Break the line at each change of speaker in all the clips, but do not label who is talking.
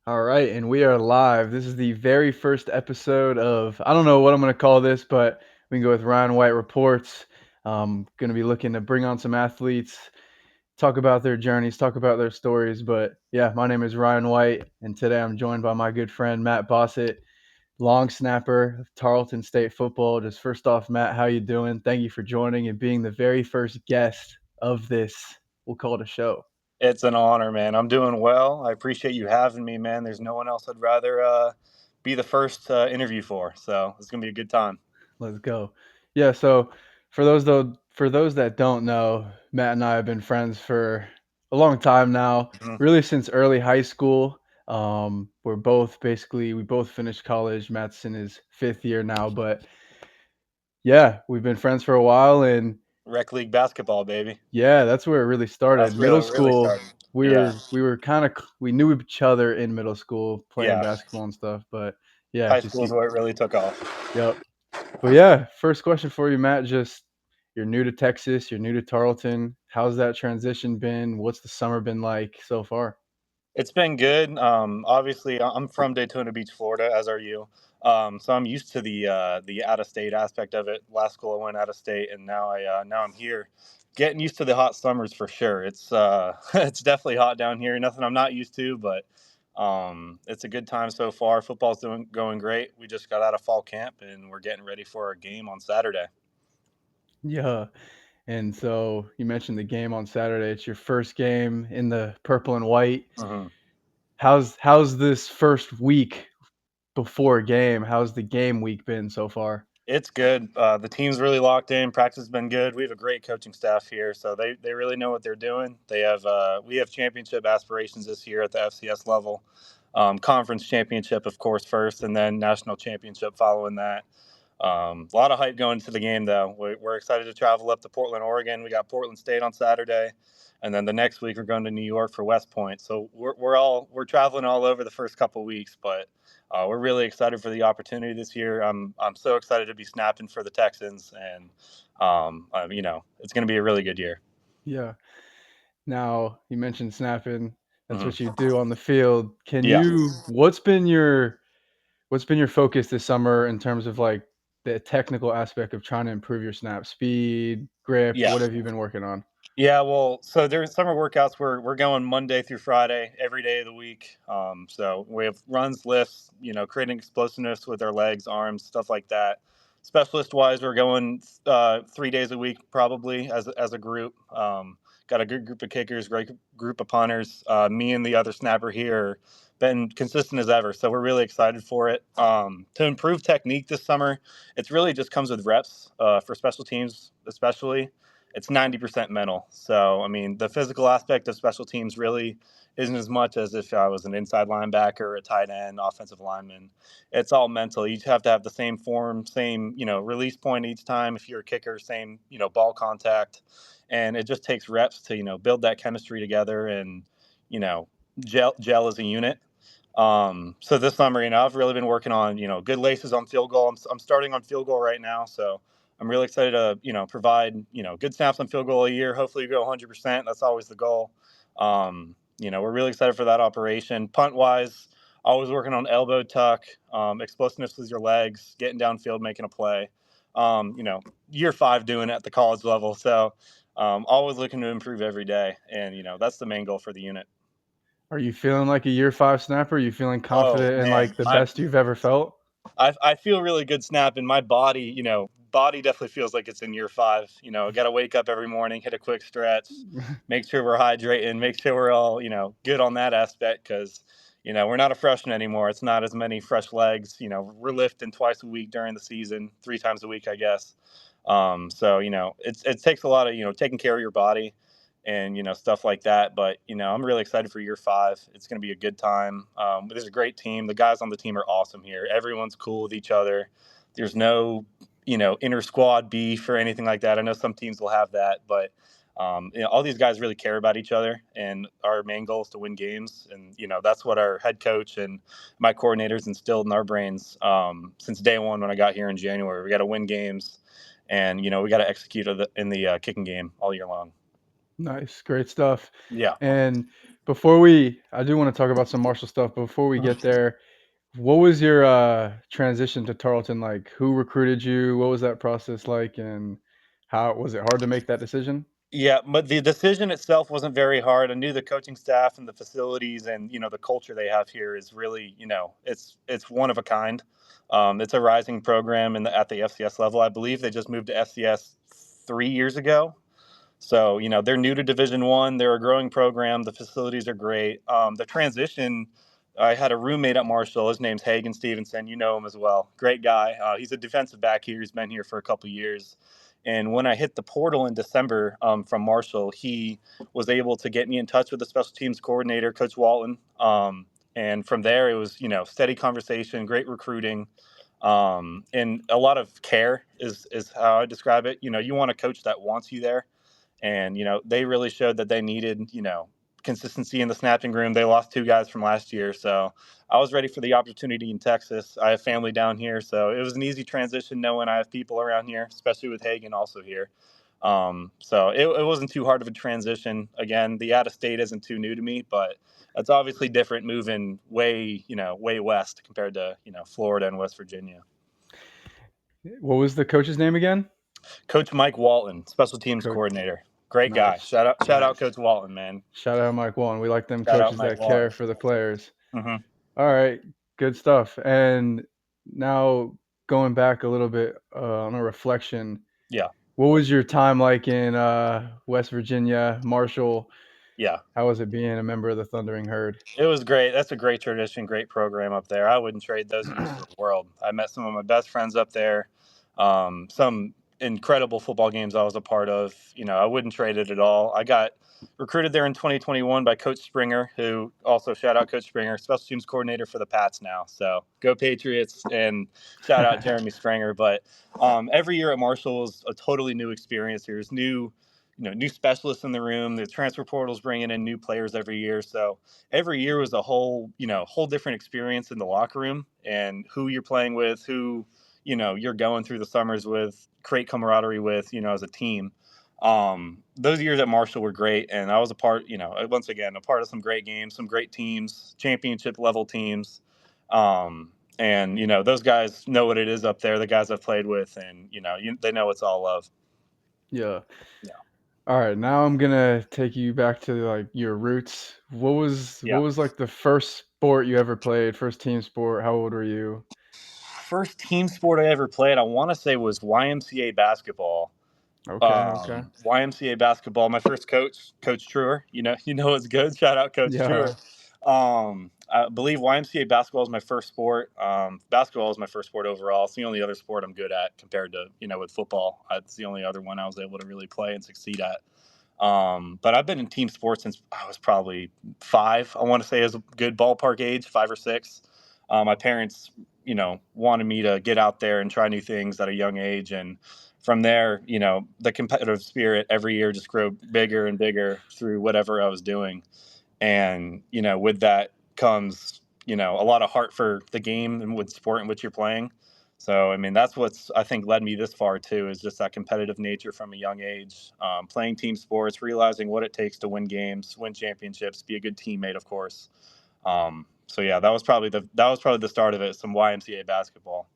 All right, and we are live. This is the very first episode of, I don't know what I'm going to call this, but we can go with Ryan White Reports. Going to be looking to bring on some athletes, talk about their journeys, talk about their stories. But yeah, my name is Ryan White, and today I'm joined by my good friend Matt Bosset, long snapper of Tarleton State football. Just first off, Matt, how you doing? Thank you for joining and being the very first guest of this, we'll call it a show.
It's an honor, man. I'm doing well. I appreciate you having me, man. There's no one else I'd rather be the first interview for. So it's gonna be a good time.
Let's go. Yeah, so for those that don't know, Matt and I have been friends for a long time now,
Mhm.
really since early high school. We both finished college. Matt's in his fifth year now, but yeah, we've been friends for a while, and
Rec league basketball, baby.
yeah, that's where it really started.
That's
Middle
really
school,
starting.
we
Yeah,
were we were kind of we knew each other in middle school playing
yeah.
basketball and stuff, but yeah,
High
just
school is
you.
where it really took off.
Yep. But yeah, first question for you, Matt. Just you're new to Texas, you're new to Tarleton. How's that transition been? What's the summer been like so far?
It's been good. Obviously, I'm from Daytona Beach, Florida, as are you. So I'm used to the out of state aspect of it. Last school I went out of state, and now I'm here, getting used to the hot summers for sure. It's it's definitely hot down here. Nothing I'm not used to, but it's a good time so far. Football's doing going great. We just got out of fall camp, and we're getting ready for our game on Saturday.
Yeah. And so you mentioned the game on Saturday. It's your first game in the purple and white.
Mhm.
How's this first week before a game? How's the game week been so far?
It's good. The team's really locked in. Practice has been good. We have a great coaching staff here, so they really know what they're doing. We have championship aspirations this year at the FCS level, conference championship, of course, first, and then national championship following that. A lot of hype going into the game, though. We're excited to travel up to Portland, Oregon. We got Portland State on Saturday, and then the next week we're going to New York for West Point. So we're traveling all over the first couple weeks, but we're really excited for the opportunity this year. I'm so excited to be snapping for the Texans, and it's going to be a really good year.
Yeah. Now, you mentioned snapping. That's
Hmm.
what you do on the field. Can
Yeah.
you what's been your focus this summer in terms of like the technical aspect of trying to improve your snap speed, grip?
Yeah.
What have you been working on?
Yeah, well, so there's summer workouts where we're going Monday through Friday, every day of the week. So we have runs, lifts, creating explosiveness with our legs, arms, stuff like that. Specialist wise, we're going 3 days a week probably as a group. Got a good group of kickers, great group of punters. Me and the other snapper here been consistent as ever, so we're really excited for it. To improve technique this summer, it's really just comes with reps for special teams, especially it's 90% mental. So, I mean, the physical aspect of special teams really isn't as much as if I was an inside linebacker, a tight end, offensive lineman. It's all mental. You have to have the same form, same, release point each time. If you're a kicker, same, ball contact. And it just takes reps to, build that chemistry together and, you know, gel as a unit. So this summer, I've really been working on, good laces on field goal. I'm starting on field goal right now. So I'm really excited to, provide, good snaps on field goal a year. Hopefully you go 100%. That's always the goal. We're really excited for that operation. Punt wise, always working on elbow tuck, explosiveness with your legs, getting downfield, making a play. Year 5 doing it at the college level. So always looking to improve every day. And, that's the main goal for the unit.
Are you feeling like a year 5 snapper? Are you feeling
Oh
confident and
man,
like the best you've ever felt?
I feel really good snapping. My body, body definitely feels like it's in year 5. I got to wake up every morning, hit a quick stretch, make sure we're hydrating, make sure we're all, good on that aspect because, we're not a freshman anymore. It's not as many fresh legs. We're lifting twice a week during the season, 3 times a week, I guess. So, it takes a lot of, taking care of your body and stuff like that. But I'm really excited for year 5. It's going to be a good time. There's a great team. The guys on the team are awesome here. Everyone's cool with each other. There's no inter squad beef or anything like that. I know some teams will have that, but all these guys really care about each other, and our main goal is to win games. And that's what our head coach and my coordinators instilled in our brains since day one when I got here in January. We got to win games, and we got to execute in the kicking game all year long.
Nice, great stuff.
Yeah.
And I do want to talk about some Marshall stuff. But before we get there, what was your transition to Tarleton like? Who recruited you? What was that process like? And how was it hard to make that decision?
Yeah, but the decision itself wasn't very hard. I knew the coaching staff and the facilities and the culture they have here is really it's one of a kind. It's a rising program at the FCS level. I believe they just moved to FCS 3 years ago. So they're new to Division One. They're a growing program. The facilities are great. The transition. I had a roommate at Marshall. His name's Hagen Stevenson. You know him as well. Great guy. He's a defensive back here. He's been here for a couple years. And when I hit the portal in December from Marshall, he was able to get me in touch with the special teams coordinator, Coach Walton. And from there, it was steady conversation, great recruiting, and a lot of care is how I describe it. You want a coach that wants you there, and they really showed that they needed consistency in the snapping room. They lost two guys from last year, so I was ready for the opportunity in Texas. I have family down here, so it was an easy transition knowing I have people around here, especially with Hagen also here. So it wasn't too hard of a transition. Again, the out of state isn't too new to me, but it's obviously different moving way west compared to Florida and West Virginia.
What was the coach's name again?
Coach Mike Walton, special teams
Coach.
coordinator. Great guy.
Nice,
Shout out
nice.
Coach Walton, man.
Shout out Mike Wallen. We like them
Shout out
coaches
Mike
that
Walton.
care for the players.
Hmm.
All right, good stuff. And now going back a little bit on a reflection,
Yeah.
what was your time like in West Virginia, Marshall?
Yeah.
How was it being a member of the Thundering Herd?
It was great. That's a great tradition, great program up there. I wouldn't trade those years for the world. I met some of my best friends up there. Some incredible football games I was a part of. I wouldn't trade it at all. I got recruited there in 2021 by Coach Springer, who also shout out Coach Springer, special teams coordinator for the Pats now. So go Patriots and shout out Jeremy Springer. But every year at Marshall was a totally new experience. There's new specialists in the room. The transfer portal's bringing in new players every year. So every year was a whole different experience in the locker room and who you're playing with, who you're going through the summers with, create camaraderie with, as a team. Those years at Marshall were great, and I was a part, once again, a part of some great games, some great teams, championship level teams. And those guys know what it is up there. The guys I've played with, and they know it's all love.
Yeah.
Yeah,
All right, now I'm gonna take you back to like your roots. What
yeah.
was like the first sport you ever played? First team sport? How old were you?
First team sport I ever played, I want to say was YMCA basketball.
Okay, okay.
YMCA basketball. My first coach, Coach Truer. You know it's good. Shout out Coach
Yeah.
Truer. I believe YMCA basketball is my first sport. Basketball is my first sport overall. It's the only other sport I'm good at compared to with football. It's the only other one I was able to really play and succeed at. But I've been in team sports since I was probably 5. I want to say is a good ballpark age, 5 or 6. My parents, wanted me to get out there and try new things at a young age, and from there, the competitive spirit every year just grew bigger and bigger through whatever I was doing. And with that comes a lot of heart for the game and with sport in which you're playing. So I mean that's what's I think led me this far too, is just that competitive nature from a young age, playing team sports, realizing what it takes to win games, win championships, be a good teammate, of course. So yeah, that was probably the start of it, some YMCA basketball.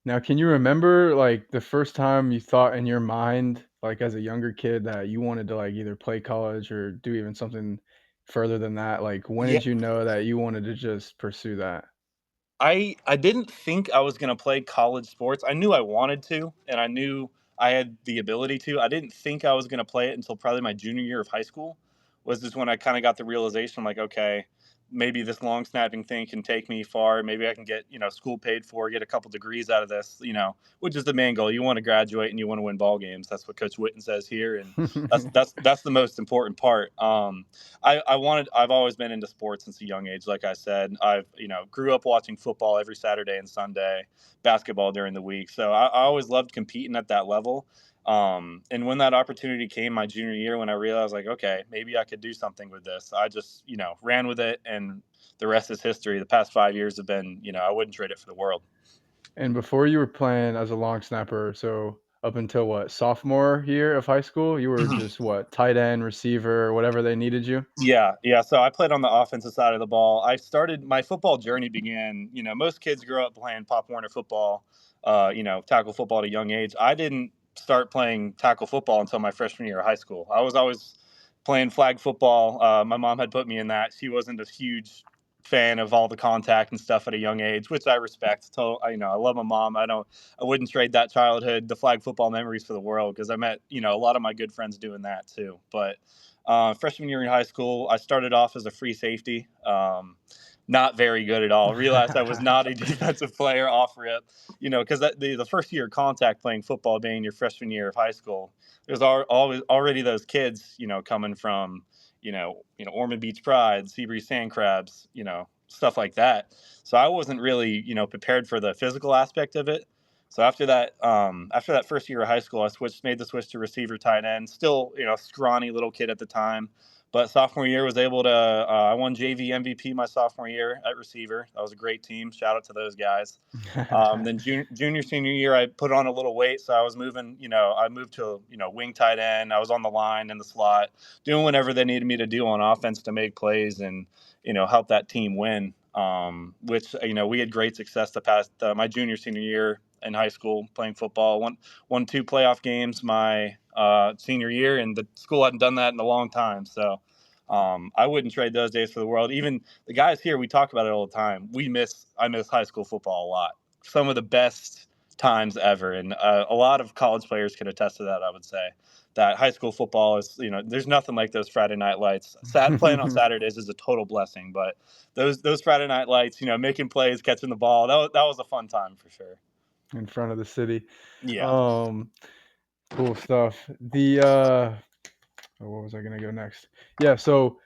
Now, can you remember like the first time you thought in your mind, like as a younger kid, that you wanted to like either play college or do even something further than that? Like, when
Yeah,
did you know that you wanted to just pursue that?
I didn't think I was going to play college sports. I knew I wanted to, and I knew I had the ability to. I didn't think I was going to play it until probably my junior year of high school. Was just when I kind of got the realization, I'm like, okay, maybe this long snapping thing can take me far. Maybe I can get school paid for, get a couple degrees out of this. Which is the main goal. You want to graduate and you want to win ball games. That's what Coach Witten says here, and that's the most important part. I've always been into sports since a young age. Like I said, I've grew up watching football every Saturday and Sunday, basketball during the week. So I always loved competing at that level. And when that opportunity came my junior year, when I realized like, okay, maybe I could do something with this, I just ran with it, and the rest is history. The past 5 years have been, I wouldn't trade it for the world.
And before you were playing as a long snapper, so up until what, sophomore year of high school? You were just what, tight end, receiver, whatever they needed you?
Yeah, yeah. So I played on the offensive side of the ball. I started my football journey began. Most kids grow up playing Pop Warner football, tackle football at a young age. I didn't start playing tackle football until my freshman year of high school. I was always playing flag football. My mom had put me in that. She wasn't a huge fan of all the contact and stuff at a young age, which I respect. So I love my mom. I wouldn't trade that childhood, the flag football memories for the world because I met a lot of my good friends doing that too. But freshman year in high school, I started off as a free safety. Not very good at all. Realized I was not a defensive player off rip, because the first year of contact playing football being your freshman year of high school, there's always already those kids, coming from, Ormond Beach Pride, Seabreeze Sand Crabs, stuff like that. So I wasn't really, prepared for the physical aspect of it. So after that first year of high school, made the switch to receiver tight end. Still, scrawny little kid at the time, but sophomore year was able to. I won JV MVP my sophomore year at receiver. That was a great team. Shout out to those guys. Then junior senior year, I put on a little weight, so I was moving. I moved to wing tight end. I was on the line in the slot, doing whatever they needed me to do on offense to make plays and help that team win. Which we had great success the past my junior senior year in high school playing football. Won two playoff games my senior year, and the school hadn't done that in a long time. So I wouldn't trade those days for the world. Even the guys here, we talk about it all the time. I miss high school football a lot. Some of the best times ever, and a lot of college players can attest to that. I would say that high school football is, there's nothing like those Friday night lights. Playing on Saturdays is a total blessing, but those Friday night lights, making plays, catching the ball, that was a fun time for sure.
In front of the city.
Yeah.
Um, cool stuff. Oh, what was I gonna go next? Yeah, so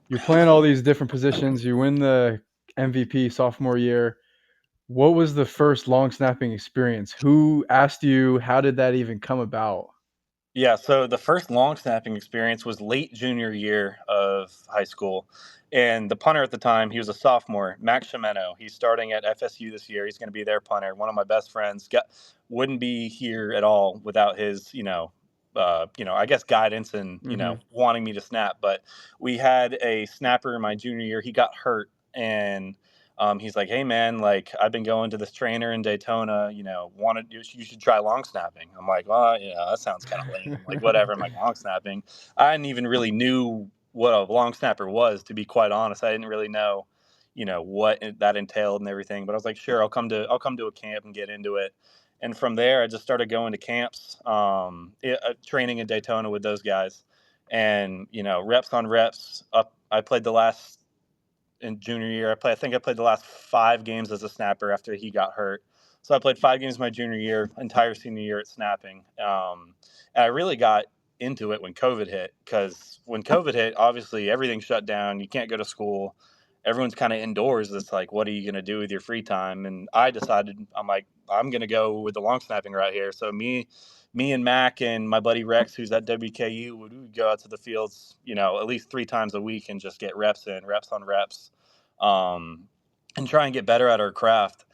you're playing all these different positions. You win the MVP sophomore year. What was the first long snapping experience? Who asked you? How did that even come about?
Yeah, so the first long snapping experience was late junior year of high school. And the punter at the time, he was a sophomore, Max Shimeno. He's starting at FSU this year. He's going to be their punter. One of my best friends. Wouldn't be here at all without his, I guess guidance and,
Mhm.
wanting me to snap. But we had a snapper in my junior year. He got hurt, and he's like, "Hey man, like I've been going to this trainer in Daytona. Wanted you should try long snapping." I'm like, "Well, yeah, that sounds kind of lame. Like whatever." I'm like, "Long snapping." I didn't even really knew what a long snapper was, to be quite honest. I didn't really know, what that entailed and everything. But I was like, "Sure, I'll come to a camp and get into it." And from there, I just started going to camps, training in Daytona with those guys, and reps on reps. Up, I played the last in junior year. I think I played the last 5 games as a snapper after he got hurt. So I played 5 games my junior year, entire senior year at snapping. And I really got into it when COVID hit, because when COVID hit, obviously everything shut down. You can't go to school. Everyone's kind of indoors. It's like, what are you going to do with your free time? And I decided, I'm like, I'm going to go with the long snapping right here. So me and Mac and my buddy Rex, who's at WKU, would go out to the fields, at least 3 times a week and just get reps in, reps on reps, um, and try and get better at our craft.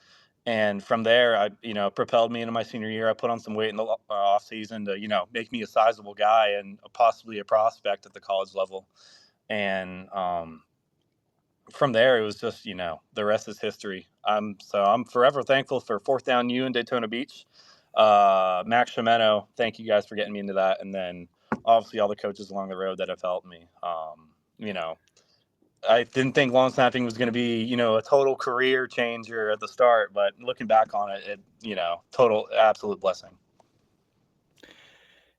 And from there, I propelled me into my senior year. I put on some weight in the off season to make me a sizable guy and possibly a prospect at the college level. And from there, it was just the rest is history. I'm forever thankful for Fourth Down U in Daytona Beach. Max Shimeno, thank you guys for getting me into that, and then obviously all the coaches along the road that have helped me. You know, I didn't think long snapping was going to be, a total career changer at the start, but looking back on it, total absolute blessing.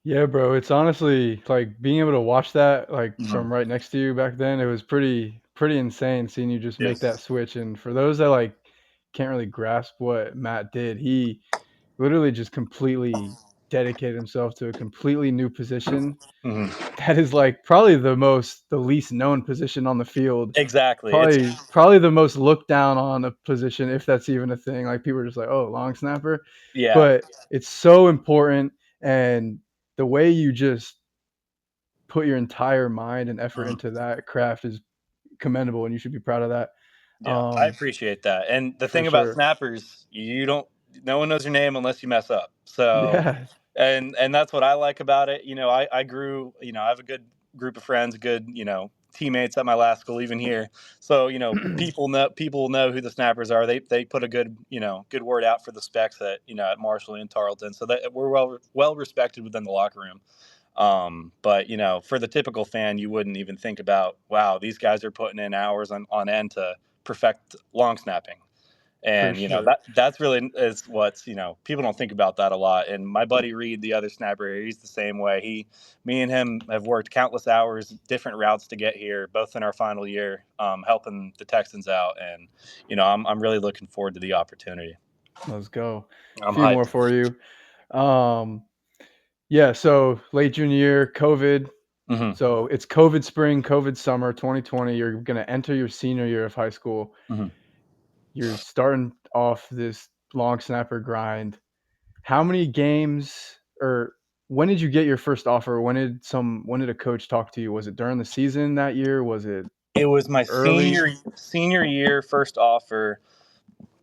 Yeah, bro, it's honestly like being able to watch that like
Mhm.
from right next to you back then, it was pretty insane seeing you just make that
Yes.
switch. And for those that like can't really grasp what Matt did, he literally just completely dedicated himself to a completely new position
Mhm.
that is like probably the least known position on the field.
Exactly.
Probably the most looked down on a position, if that's even a thing. Like people are just like, "Oh, long snapper,"
Yeah.
but it's so important, and the way you just put your entire mind and effort
Mhm.
into that craft is commendable, and you should be proud of that.
Yeah, I
Um,
appreciate that. And the
for
thing about
sure.
snappers, you don't, no one knows your name unless you mess up. So
Yeah.
And that's what I like about it. I grew. I have a good group of friends, good teammates at my last school, even here. So people know who the snappers are. They put a good word out for the specs at Marshall and Tarleton, so that we're well respected within the locker room. But for the typical fan, you wouldn't even think about, wow, these guys are putting in hours on end to perfect long snapping.
For
And
sure.
that's really is what's people don't think about that a lot. And my buddy Reed, the other snapper, he's the same way. Me and him have worked countless hours, different routes to get here, both in our final year, helping the Texans out. And I'm really looking forward to the opportunity.
Let's go. A
I'm
few more
hyped.
for you. Um, yeah, so late junior year, COVID.
Hmm.
So it's COVID spring, COVID summer 2020. You're going to enter your senior year of high school.
Hmm.
You're starting off this long snapper grind. How many games or when did you get your first offer? When did a coach talk to you? Was it during the season that year? Was it
It was my
early?
senior year first offer.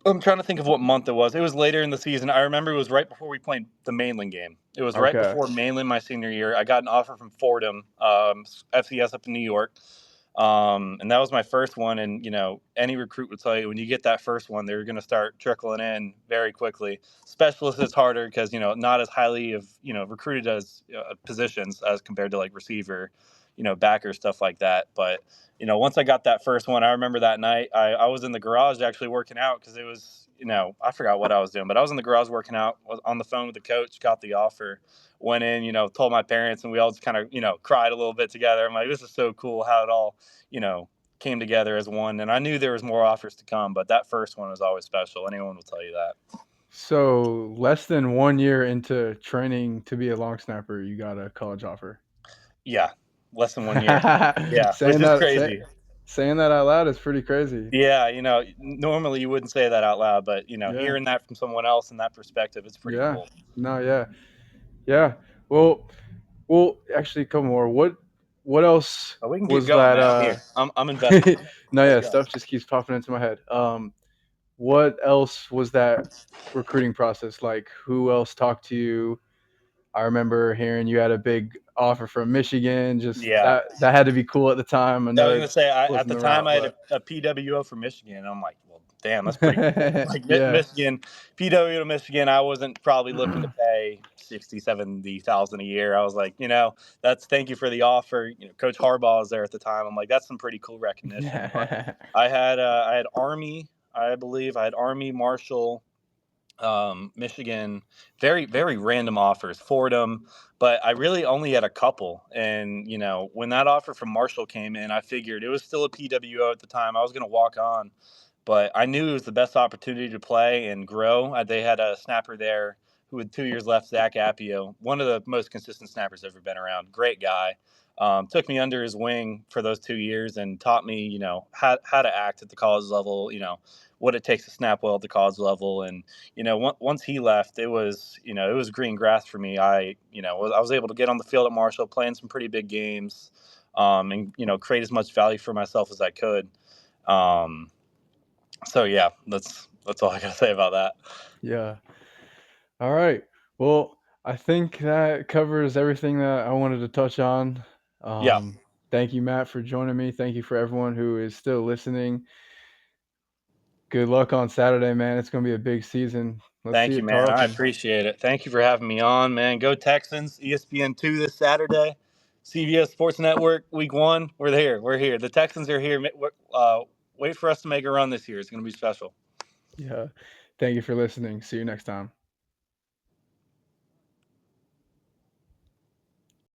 I'm trying to think of what month it was. It was later in the season. I remember it was right before we played the Mainland game. It was right
Okay.
before Mainland my senior year. I got an offer from Fordham, FCS up in New York. And that was my first one. And, any recruit would tell you when you get that first one, they're going to start trickling in very quickly. Specialist is harder because, not as highly recruited as positions as compared to like receiver, backer, stuff like that. But once I got that first one, I remember that night I was in the garage actually working out because it was, I forgot what I was doing, but I was in the garage working out, was on the phone with the coach, got the offer, went in, told my parents, and we all just kind of, cried a little bit together. I'm like, this is so cool how it all, you know, came together as one. And I knew there was more offers to come, but that first one was always special. Anyone will tell you that.
So less than 1 year into training to be a long snapper, you got a college offer.
Yeah. Less than 1 year. Yeah. Which
saying
is
that say,
crazy.
saying that out loud is pretty crazy.
Yeah, normally you wouldn't say that out loud, but
Yeah.
hearing that from someone else in that perspective, it's pretty
Yeah.
cool.
No, yeah. Yeah. Well, actually, a couple more. What else
But we can keep
was
going,
that?
man. I'm here. I'm invested.
No,
Let's
yeah,
go.
stuff just keeps popping into my head. What else was that recruiting process like? Who else talked to you? I remember hearing you had a big offer from Michigan. Just
Yeah.
that had to be cool at the time. I
I
know
was
it
gonna say at
wasn't
the
the
time
route,
I had
but
a PWO for Michigan, and I'm like, well, damn, that's pretty cool. Like
yeah,
Michigan, PWO to Michigan, I wasn't probably looking to pay 60, 70,000 a year. I was like, that's thank you for the offer. Coach Harbaugh was there at the time. I'm like, that's some pretty cool recognition. But I had Army, I believe I had Army, Marshall, Michigan, very, very random offers, Fordham, but I really only had a couple. And, when that offer from Marshall came in, I figured it was still a PWO at the time. I was going to walk on, but I knew it was the best opportunity to play and grow. They had a snapper there who had 2 years left, Zach Appio, one of the most consistent snappers ever been around. Great guy. Took me under his wing for those 2 years and taught me, how to act at the college level, what it takes to snap well at the college level. And, once he left, it was green grass for me. I was able to get on the field at Marshall, playing some pretty big games, and, create as much value for myself as I could. Um, so yeah, that's all I gotta say about that.
yeah. All right. Well, I think that covers everything that I wanted to touch on.
Yeah,
Um, Thank you, Matt, for joining me. Thank you for everyone who is still listening. Good luck on Saturday, man. It's going to be a big season. Let's see
thank
you
you,
at
man. I
Tarleton.
appreciate it. Thank you for having me on, man. Go Texans! ESPN2 this Saturday. CBS Sports Network Week 1. We're here. We're here. The Texans are here. Wait for us to make a run this year. It's going to be special.
Yeah. Thank you for listening. See you next time.